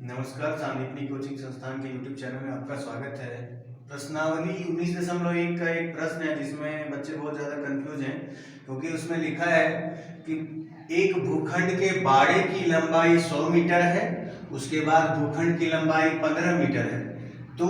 नमस्कार, सांदीपनी कोचिंग संस्थान के YouTube चैनल में आपका स्वागत है। प्रश्नावली 19.1 का एक प्रश्न है जिसमें बच्चे बहुत ज़्यादा कंफ्यूज हैं, क्योंकि उसमें लिखा है कि एक भूखंड के बाड़े की लंबाई 100 मीटर है, उसके बाद भूखंड की लंबाई 15 मीटर है, तो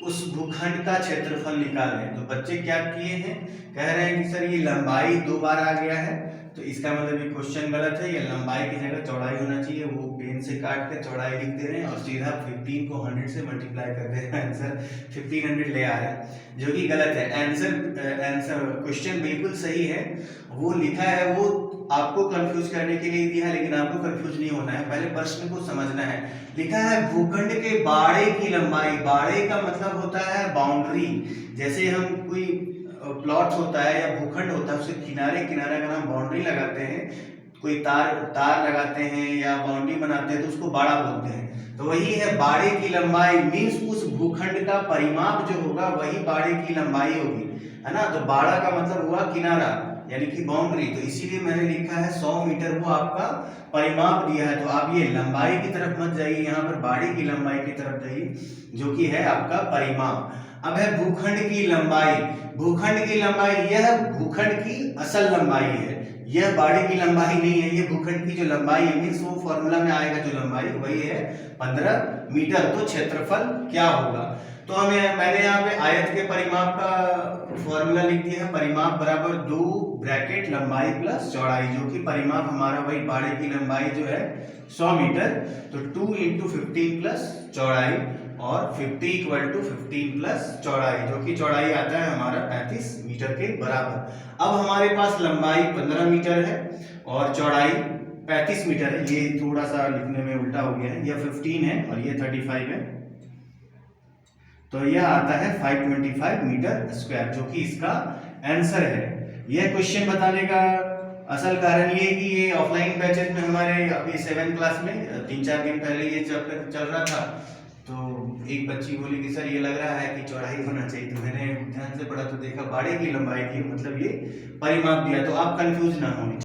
उस भूखंड का क्षेत्रफल निकालें। तो बच्चे क्या किए हैं, कह रहे हैं कि सर ये लंबाई 2 बार आ गया है, तो इसका मतलब ये क्वेश्चन गलत है। ये लंबाई की जगह चौड़ाई होना चाहिए, वो पेन से काट के चौड़ाई लिख दे रहे हैं और सीधा 15 को 100 से मल्टीप्लाई कर दे रहे हैं, आंसर 1500 ले आ रहे हैं, जो कि गलत है। आंसर क्वेश्चन बिल्कुल सही है, वो लिखा है वो आपको कंफ्यूज करने के लिए दिया है, लेकिन आपको कंफ्यूज नहीं होना है, पहले प्रश्न को समझना है। लिखा है भूखंड के बाड़े की लंबाई, बाड़े का मतलब होता है बाउंड्री। जैसे हम कोई प्लॉट होता है या भूखंड होता है, उसके किनारे किनारे अगर हम बाउंड्री लगाते हैं, कोई तार लगाते हैं या बाउंड्री बनाते हैं, तो उसको बाड़ा बोलते हैं। तो वही है बाड़े की लंबाई, मीन्स उस भूखंड का परिमाप जो होगा वही बाड़े की लंबाई होगी, है ना। तो बाड़ा का मतलब हुआ किनारा, यानी कि बाउंड्री। तो इसीलिए मैंने लिखा है 100 मीटर, वो आपका परिमाप दिया है। तो आप ये लंबाई की तरफ मत जाइए, यहाँ पर बाड़ी की लंबाई की तरफ जाइए, जो कि है आपका परिमाप। अब है भूखंड की लंबाई। भूखंड की लंबाई, यह भूखंड की असल लंबाई है, यह बाड़ी की लंबाई नहीं है। ये भूखंड की जो लंबाई है, मीन्स वो फॉर्मूला में आएगा जो लंबाई, वही है 15 मीटर। तो क्षेत्रफल क्या होगा, तो मैंने यहाँ पे आयत के परिमाप का फॉर्मूला लिख दिया है। परिमाप बराबर 2 ब्रैकेट लंबाई प्लस चौड़ाई, जो कि परिमाप हमारा वही बाड़े की लंबाई जो है 100 मीटर। तो 2 × 15 प्लस चौड़ाई, और 50 = 15 प्लस चौड़ाई, जो कि चौड़ाई आता है हमारा 35 मीटर के बराबर। अब हमारे पास लंबाई 15 मीटर है और चौड़ाई 35 मीटर है। ये थोड़ा सा लिखने में उल्टा हो गया है, यह 15 है और ये 35 है, तो यह आता है 525 मीटर स्क्वायर, जो कि इसका आंसर है। यह क्वेश्चन बताने का असल कारण ये है कि ये ऑफलाइन बैचेस में हमारे अभी 7th क्लास में 3-4 दिन पहले ये चैप्टर चल रहा था। तो एक बच्ची बोली कि सर ये लग रहा है कि चौड़ाई होना चाहिए, तो मैंने ध्यान से पढ़ा तो देखा बाड़े की लंबाई थी, मतलब ये परिमाप दिया। तो आप कंफ्यूज ना हो।